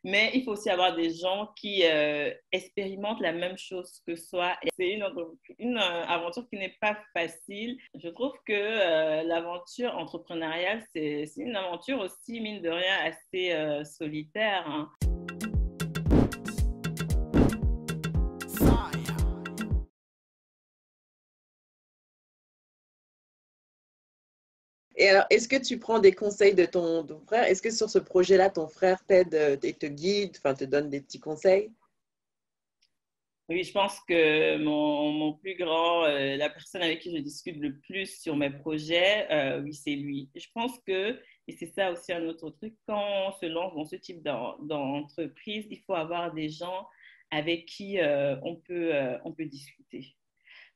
Mais il faut aussi avoir des gens qui expérimentent la même chose que soi. Et c'est une aventure qui n'est pas facile. Je trouve que l'aventure entrepreneuriale, c'est une aventure aussi, mine de rien, assez solitaire, hein. Et alors, est-ce que tu prends des conseils de ton frère? Est-ce que sur ce projet-là, ton frère t'aide et te guide, enfin, te donne des petits conseils? Oui, je pense que mon plus grand, la personne avec qui je discute le plus sur mes projets, oui, c'est lui. Je pense que, et c'est ça aussi un autre truc, quand on se lance dans ce type d'entreprise, il faut avoir des gens avec qui on peut discuter.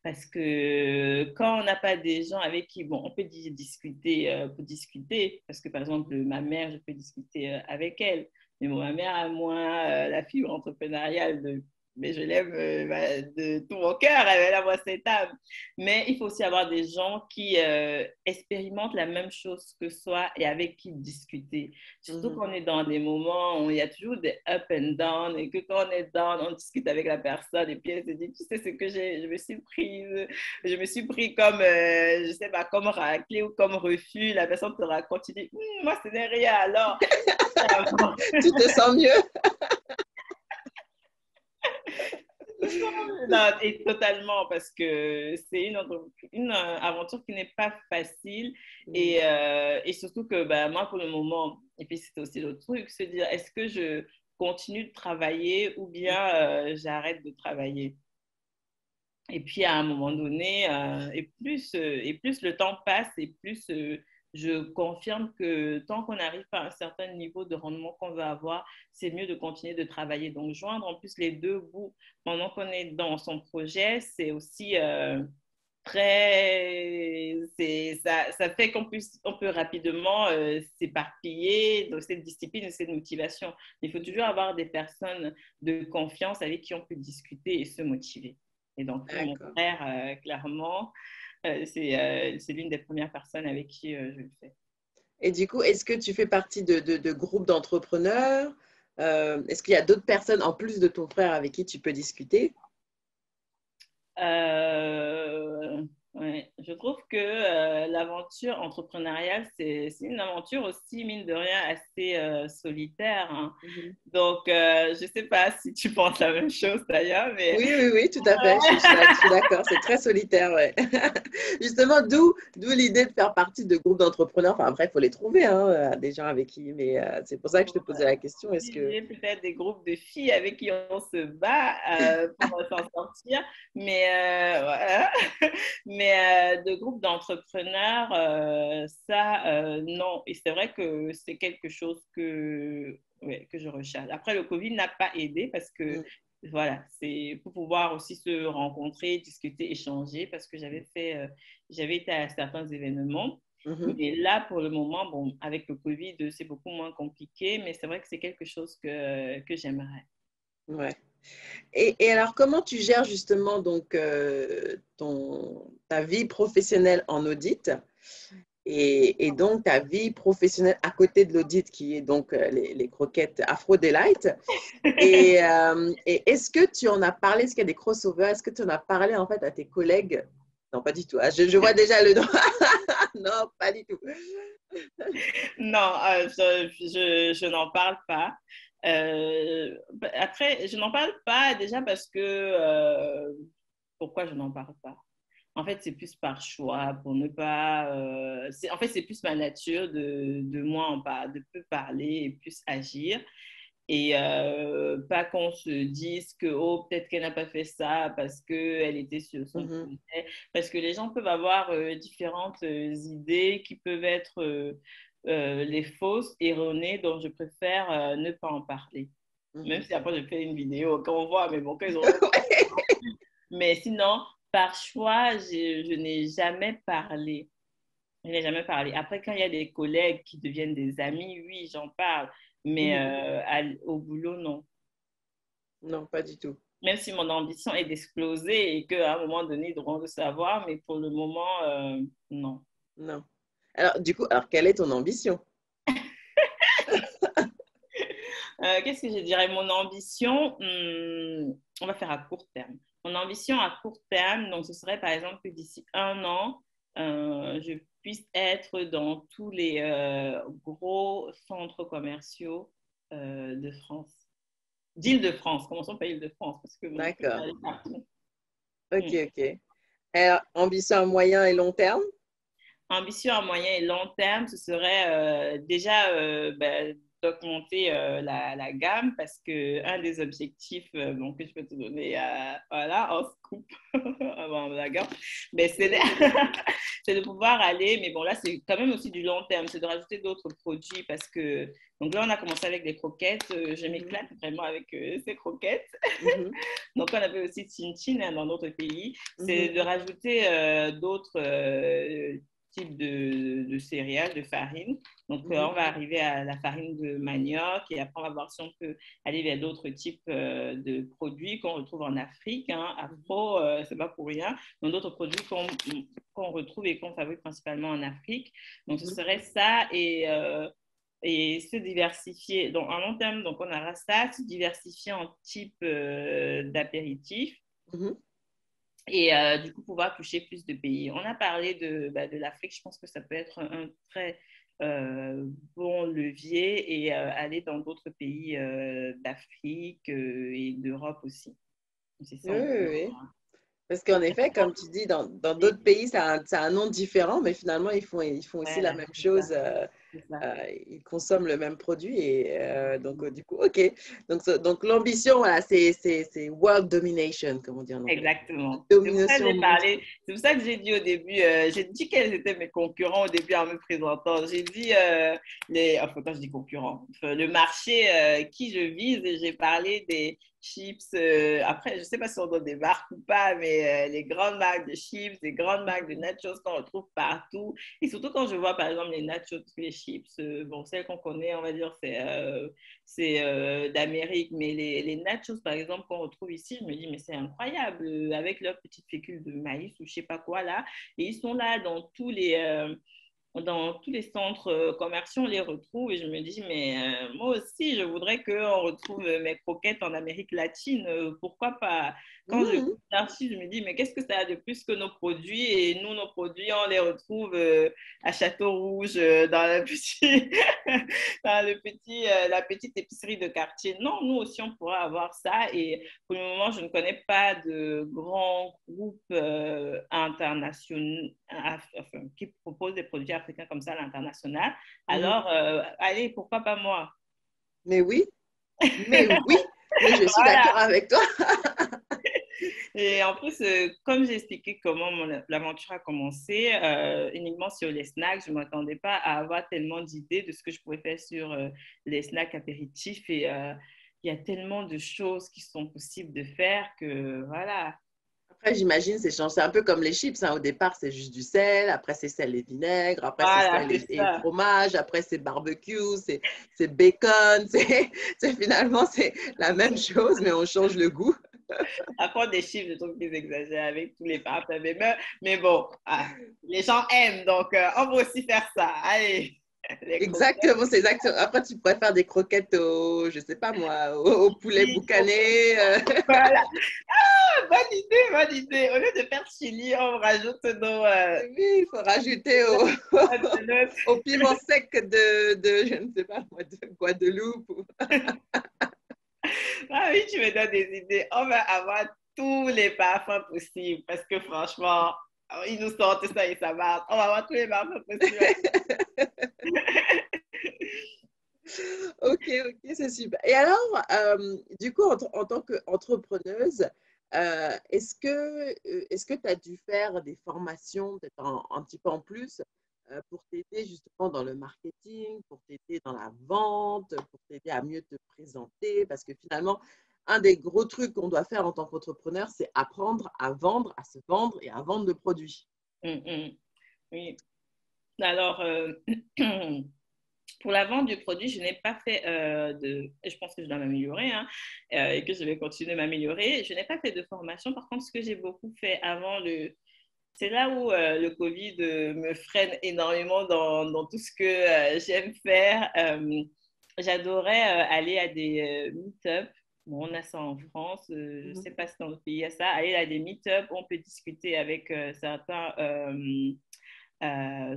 Parce que quand on n'a pas des gens avec qui, bon, on peut discuter pour discuter, parce que par exemple, ma mère, je peux discuter avec elle, mais bon, ma mère a moins la fibre entrepreneuriale mais je l'aime de tout mon cœur, elle a moins cette âme. Mais il faut aussi avoir des gens qui expérimentent la même chose que soi et avec qui discuter. Surtout Mhm. quand on est dans des moments où il y a toujours des up and down et que quand on est down, on discute avec la personne et puis elle se dit, tu sais ce que je me suis pris comme, je sais pas, comme raclé ou comme refus. La personne te raconte, tu dis, moi ce n'est rien alors. Tu te sens mieux? Non, et totalement, parce que c'est une aventure qui n'est pas facile Mhm. et surtout que ben, moi, pour le moment, et puis c'était aussi l'autre truc, se dire est-ce que je continue de travailler ou bien j'arrête de travailler? Et puis à un moment donné, et plus le temps passe, et plus je confirme que tant qu'on n'arrive pas à un certain niveau de rendement qu'on veut avoir, c'est mieux de continuer de travailler. Donc joindre en plus les deux bouts pendant qu'on est dans son projet, c'est aussi ça fait on peut rapidement s'éparpiller dans cette discipline et cette motivation. Il faut toujours avoir des personnes de confiance avec qui on peut discuter et se motiver. Et donc, pour mon D'accord. frère, clairement, c'est l'une des premières personnes avec qui je le fais. Et du coup, est-ce que tu fais partie de groupes d'entrepreneurs? Est-ce qu'il y a d'autres personnes en plus de ton frère avec qui tu peux discuter? Euh, ouais. Je trouve que l'aventure entrepreneuriale, c'est une aventure aussi, mine de rien, assez solitaire, hein. Mhm. Donc, je ne sais pas si tu penses la même chose d'ailleurs, mais Oui, oui, oui, tout à fait. Je suis d'accord. C'est très solitaire, ouais. Justement, d'où l'idée de faire partie de groupes d'entrepreneurs. Enfin, après, il faut les trouver, hein, des gens avec qui. Mais c'est pour ça que je te posais la question. Est-ce que… j'ai peut-être des groupes de filles avec qui on se bat pour s'en sortir, mais voilà. Mais de groupes d'entrepreneurs, ça, non. Et c'est vrai que c'est quelque chose ouais, que je recherche. Après, le Covid n'a pas aidé parce que, Mm, voilà, c'est pour pouvoir aussi se rencontrer, discuter, échanger, parce que j'avais été à certains événements. mhm, Mais là, pour le moment, bon, avec le Covid, c'est beaucoup moins compliqué, mais c'est vrai que c'est quelque chose que j'aimerais. ouais. Et alors, comment tu gères justement donc ta vie professionnelle en audit et donc ta vie professionnelle à côté de l'audit qui est donc les croquettes Afro Delight? Et est-ce que tu en as parlé? Est-ce qu'il y a des crossovers? Est-ce que tu en as parlé en fait à tes collègues? Non, pas du tout. Ah, je vois déjà le nom. Non, pas du tout. Non, je n'en parle pas. Après, je n'en parle pas déjà parce que pourquoi je n'en parle pas? En fait, c'est plus par choix, pour ne pas. En fait, c'est plus ma nature de moi de peu parler et plus agir. Et pas qu'on se dise que, oh, peut-être qu'elle n'a pas fait ça parce qu'elle était sur son Mhm, projet. Parce que les gens peuvent avoir différentes idées qui peuvent être les fausses, erronées, donc je préfère ne pas en parler. Même mhm. si après je fais une vidéo, quand on voit, mais bon, quand ils auront. Mais sinon, par choix, je n'ai jamais parlé. Je n'ai jamais parlé. Après, quand il y a des collègues qui deviennent des amis, oui, j'en parle. Mais Mhm. au boulot, non. Non, pas du tout. Même si mon ambition est d'exploser et qu'à un moment donné, ils devront le savoir, mais pour le moment, non. Non. Alors, du coup, alors quelle est ton ambition? Qu'est-ce que je dirais? Mon ambition, on va faire à court terme. Mon ambition à court terme, donc ce serait par exemple que d'ici 1 an, je puisse être dans tous les gros centres commerciaux de France. D'Île-de-France, commençons par Île-de-France, parce que bon, je peux pas D'accord. aller partout. Ok, ok. Alors, ambition à moyen et long terme? Ambition à moyen et long terme, ce serait déjà d'augmenter la gamme parce que un des objectifs bon, que je peux te donner voilà, en scoop avant la gamme, mais c'est de, c'est de pouvoir aller, mais bon là c'est quand même aussi du long terme, c'est de rajouter d'autres produits parce que donc là on a commencé avec les croquettes, je m'éclate vraiment avec ces croquettes. Mhm, Donc, on appelle aussi chin chin dans d'autres pays. C'est mhm, de rajouter d'autres types de céréales, de farine. Donc, mhm, on va arriver à la farine de manioc et après, on va voir si on peut aller vers d'autres types de produits qu'on retrouve en Afrique. Hein. Afro, c'est pas pour rien. Donc, d'autres produits qu'on retrouve et qu'on fabrique principalement en Afrique. Donc, ce mhm, serait ça et se diversifier. Donc, en long terme, donc, on aura ça, se diversifier en type d'apéritif mhm. et du coup pouvoir toucher plus de pays. On a parlé de l'Afrique, je pense que ça peut être un très bon levier et aller dans d'autres pays d'Afrique et d'Europe aussi. C'est Oui, ça, on oui, peut oui. Parce qu'en effet, comme tu dis, dans d'autres pays, ça a un nom différent, mais finalement, ils font aussi la ouais, même c'est ça, chose. c'est ça. Ils consomment le même produit. Et donc, du coup, OK. Donc l'ambition, voilà, c'est world domination, comme on dit en anglais. Exactement. C'est pour ça que Domination j'ai mondiale. parlé, c'est pour ça que j'ai dit au début, j'ai dit quels étaient mes concurrents au début en me présentant. J'ai dit enfin quand je dis concurrents, enfin, le marché qui je vise et j'ai parlé des chips. Après, je ne sais pas si on donne des marques ou pas, mais les grandes marques de chips, les grandes marques de nachos qu'on retrouve partout. Et surtout quand je vois par exemple les nachos, les chips, bon, celles qu'on connaît, on va dire, c'est d'Amérique. Mais les nachos, par exemple, qu'on retrouve ici, je me dis, mais c'est incroyable, avec leur petite fécule de maïs ou je sais pas quoi là. Et ils sont là dans tous les centres commerciaux, on les retrouve et je me dis, mais moi aussi, je voudrais qu'on retrouve mes croquettes en Amérique latine. Pourquoi pas? Quand je Mhm. l'archive, je me dis, mais qu'est-ce que ça a de plus que nos produits? Et nous, nos produits, on les retrouve à Château-Rouge, dans le petit, la petite épicerie de quartier. Non, nous aussi, on pourra avoir ça. Et pour le moment, je ne connais pas de grands groupes internationaux enfin, qui proposent des produits africains comme ça à l'international. Mhm. Alors, allez, pourquoi pas moi? Mais oui, mais oui, mais je suis Voilà. d'accord avec toi. Et en plus, comme j'ai expliqué comment l'aventure a commencé, uniquement sur les snacks, je ne m'attendais pas à avoir tellement d'idées de ce que je pouvais faire sur les snacks apéritifs. Et il y a tellement de choses qui sont possibles de faire que voilà. Après, j'imagine, c'est un peu comme les chips. Hein. Au départ, c'est juste du sel. Après, c'est sel et vinaigre. Après, c'est Voilà, sel c'est et ça. fromage. Après, c'est barbecue. C'est bacon. Finalement, c'est la même chose, mais on change le goût. À part des chiffres, je trouve qu'ils exagèrent avec tous les parfums. Mais bon, les gens aiment, donc on va aussi faire ça. Allez, les croquettes. Exactement, c'est exactement. Après, tu pourrais faire des croquettes je sais pas moi, au poulet boucané. Voilà. Ah, bonne idée, bonne idée. Au lieu de faire chili, on rajoute nos Oui, il faut rajouter au piment sec je ne sais pas moi, de Guadeloupe. Ah oui, tu me donnes des idées. On va avoir tous les parfums possibles parce que franchement, ils nous sortent ça et ça marche. On va avoir tous les parfums possibles. Ok, ok, c'est super. Et alors, du coup, en tant qu'entrepreneuse, est-ce que tu as dû faire des formations, peut-être un petit peu en plus, pour t'aider justement dans le marketing, pour t'aider dans la vente, pour t'aider à mieux te présenter? Parce que finalement, un des gros trucs qu'on doit faire en tant qu'entrepreneur, c'est apprendre à vendre, à se vendre et à vendre le produit. Oui. Alors, pour la vente du produit, je n'ai pas fait je pense que je dois m'améliorer hein, et que je vais continuer à m'améliorer. Je n'ai pas fait de formation. Par contre, ce que j'ai beaucoup fait avant c'est là où le Covid me freine énormément dans tout ce que j'aime faire. j'adorais aller à des meet-up. Bon, on a ça en France, je ne sais pas si dans d'autres pays il y a ça. Aller à des meet-up, on peut discuter avec certains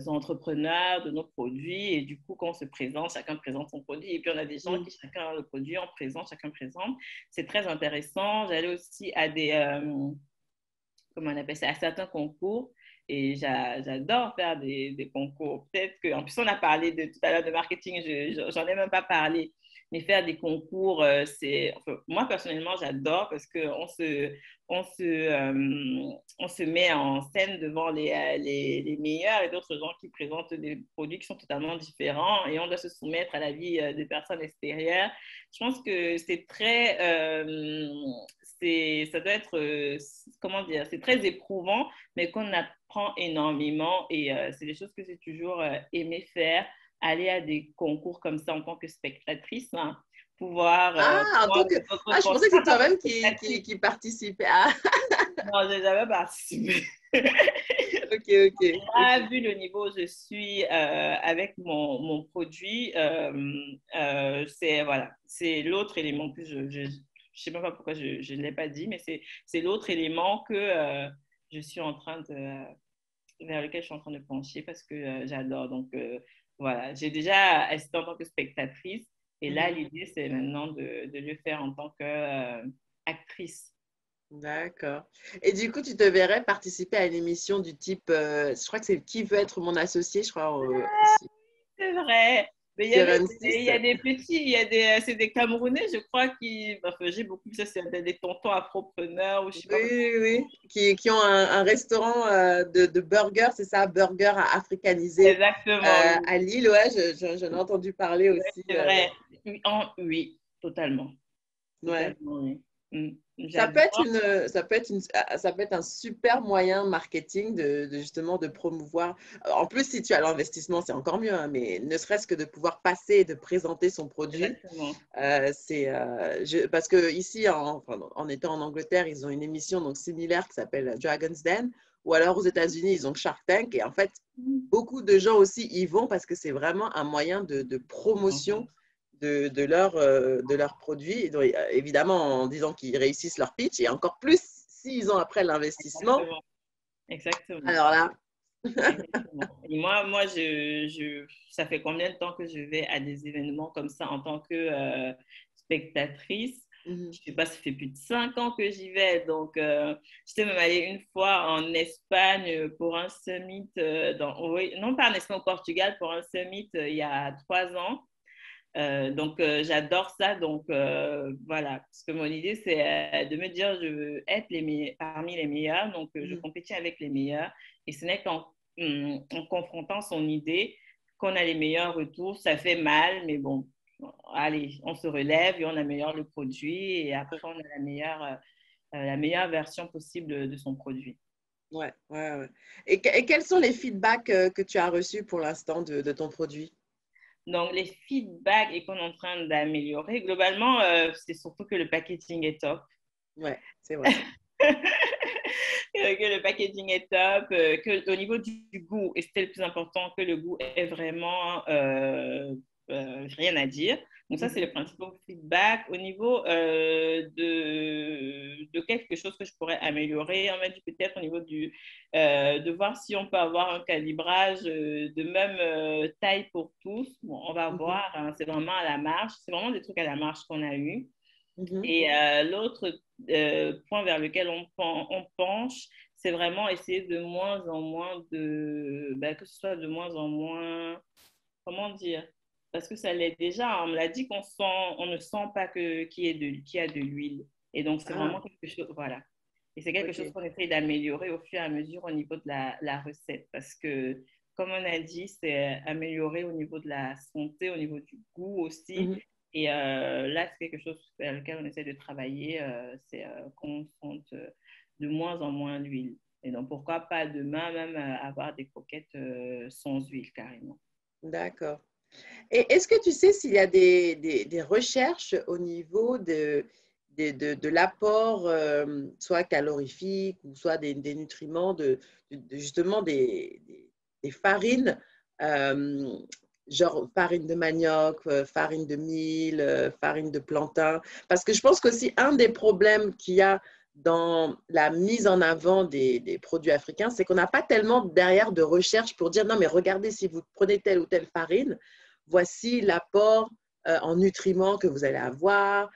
entrepreneurs de nos produits. Et du coup, quand on se présente, chacun présente son produit. Et puis, on a des gens qui, chacun a le produit, on présente, chacun présente. C'est très intéressant. J'allais aussi à des, comment on appelle ça, à certains concours. Et j'adore faire des concours. Peut-être que, en plus, on a parlé tout à l'heure de marketing, j'en ai même pas parlé. Mais faire des concours, enfin, moi personnellement, j'adore parce on se, on se met en scène devant les meilleurs et d'autres gens qui présentent des produits qui sont totalement différents et on doit se soumettre à la vie des personnes extérieures. Je pense que c'est très, ça doit être, comment dire, c'est très éprouvant, mais qu'on apprend énormément et c'est des choses que j'ai toujours aimé faire, aller à des concours comme ça en tant que spectatrice, hein, pouvoir Ah, en voir tant que… les autres Ah, je pensais que c'est en tant que toi-même spectatrice. qui participais. Ah, Non, j'ai jamais participé. ok, ok, Là, ok. vu le niveau où je suis avec mon produit, c'est voilà, c'est l'autre élément que je sais même pas pourquoi je ne l'ai pas dit, mais c'est l'autre élément que je suis en train de, vers lequel je suis en train de pencher parce que j'adore. Donc voilà, j'ai déjà assisté en tant que spectatrice et là, Mhm. l'idée, c'est maintenant de le faire en tant qu'actrice. D'accord. Et du coup, tu te verrais participer à une émission du type, je crois que c'est Qui veut être mon associé, je crois, C'est vrai. Mais sur il M6. y a des petits, il y a des, c'est des Camerounais, je crois, qui, enfin, j'ai beaucoup, ça, c'est des tontons afropreneurs ou je sais Oui, pas comment. oui, oui. Qui ont un restaurant de burgers, c'est ça, burgers africanisés Exactement, oui. à Lille. Ouais, j'en ai entendu parler Ouais, aussi. c'est vrai. Oui, oui, totalement. Ouais. Totalement, oui. Ça peut être J'adore. ça peut être un super moyen marketing justement de promouvoir. En plus, si tu as l'investissement, c'est encore mieux, hein, mais ne serait-ce que de pouvoir passer et de présenter son produit. Exactement. Parce que ici, enfin, en étant en Angleterre, ils ont une émission donc similaire qui s'appelle Dragon's Den, ou alors aux États-Unis, ils ont Shark Tank. Et en fait, beaucoup de gens aussi y vont parce que c'est vraiment un moyen de promotion de leurs produits. Donc, évidemment, en disant qu'ils réussissent leur pitch, et encore plus s'ils ont après l'investissement. Exactement. Exactement. Alors là, Exactement. Et moi ça fait combien de temps que je vais à des événements comme ça en tant que spectatrice? mhm, Je sais pas, ça fait plus de 5 ans que j'y vais. Donc, j'étais même allée une fois en Espagne pour un summit, oui, non pas en Espagne, au Portugal, pour un summit il y a 3 ans. Donc, j'adore ça. Donc, voilà. Parce que mon idée, c'est de me dire, je veux être parmi les meilleurs. Donc, je mhm. compétis avec les meilleurs. Et ce n'est qu'en confrontant son idée qu'on a les meilleurs retours. Ça fait mal, mais bon, allez, on se relève et on améliore le produit. Et après, on a la meilleure version possible de son produit. Ouais, ouais, ouais. Et quels sont les feedbacks que tu as reçus pour l'instant de ton produit? Donc, les feedbacks et qu'on est en train d'améliorer, globalement, c'est surtout que le packaging est top. Ouais, c'est vrai. Que le packaging est top, que au niveau du goût, et c'était le plus important, que le goût est vraiment rien à dire. Donc ça, c'est Mhm, le principal feedback. Au niveau de quelque chose que je pourrais améliorer, on m'a dit peut-être au niveau de voir si on peut avoir un calibrage de même taille pour tous. Bon, on va mhm, voir, hein, c'est vraiment à la marche. C'est vraiment des trucs à la marche qu'on a eu. mhm. Et l'autre point vers lequel on penche, c'est vraiment essayer de moins en moins que ce soit de moins en moins, comment dire, parce que ça l'est déjà, on me l'a dit on ne sent pas qu'il y a de l'huile. Et donc, c'est Ah, vraiment quelque chose, voilà. Et c'est quelque chose ok. qu'on essaye d'améliorer au fur et à mesure au niveau de la recette. Parce que, comme on a dit, c'est améliorer au niveau de la santé, au niveau du goût aussi. Mhm. Et là, c'est quelque chose sur lequel on essaie de travailler, c'est qu'on sente de moins en moins l'huile. Et donc, pourquoi pas demain même avoir des croquettes sans huile carrément. D'accord. Et est-ce que tu sais s'il y a des recherches au niveau de l'apport, soit calorifique ou soit des nutriments, justement des farines, euh, genre farine de manioc, farine de mil, farine de plantain. Parce que je pense qu'aussi un des problèmes qu'il y a dans la mise en avant des produits africains, c'est qu'on n'a pas tellement derrière de recherche pour dire non, mais regardez, si vous prenez telle ou telle farine, voici l'apport en nutriments que vous allez avoir.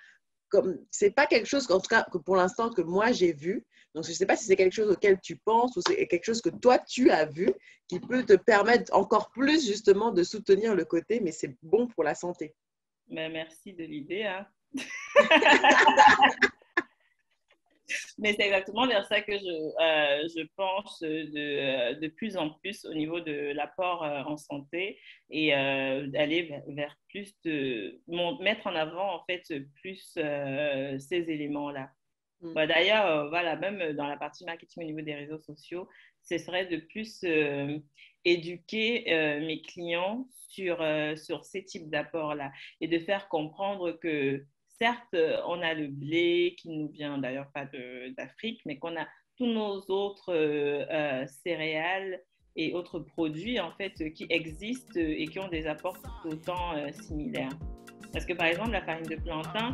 Ce n'est pas quelque chose, en tout cas, que pour l'instant, que moi j'ai vu. Donc, je ne sais pas si c'est quelque chose auquel tu penses ou c'est quelque chose que toi, tu as vu qui peut te permettre encore plus, justement, de soutenir le côté, mais c'est bon pour la santé. Mais merci de l'idée, hein. Mais c'est exactement vers ça que je penche de plus en plus au niveau de l'apport en santé et d'aller vers plus mettre en avant en fait plus ces éléments-là. Bah, d'ailleurs, voilà, même dans la partie marketing au niveau des réseaux sociaux, ce serait de plus éduquer mes clients sur ces types d'apports-là et de faire comprendre que certes, on a le blé qui nous vient d'ailleurs pas d'Afrique, mais qu'on a tous nos autres céréales et autres produits en fait qui existent et qui ont des apports tout autant similaires. Parce que par exemple, la farine de plantain,